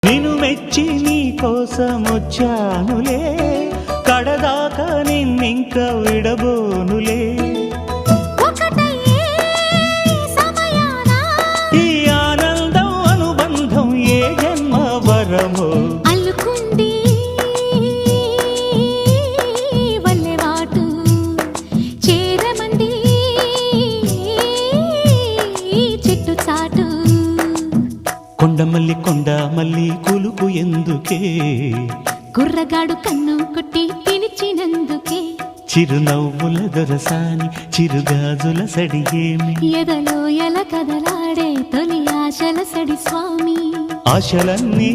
నిన్ను మెచ్చి నీ కోసం వచ్చానులే, కడదాకా నిన్నింక విడబోనులే. ఈ ఆనందం అనుబంధం ఏ జన్మ వరమో అల్లుకుంది వల్లెవాటు చేరమంది చెట్టు చాటు. కొండమల్లి కొండ మల్లి కులుకు ఎందుకే, కుర్రగాడు కన్ను కొట్టి పిలిచినందుకే. చిరునవ్వుల దొరసాని చిరుగాజుల సడియేమి, ఎదలో ఎల కదలాడే తొలి ఆశల సడి స్వామి. ఆశలన్నీ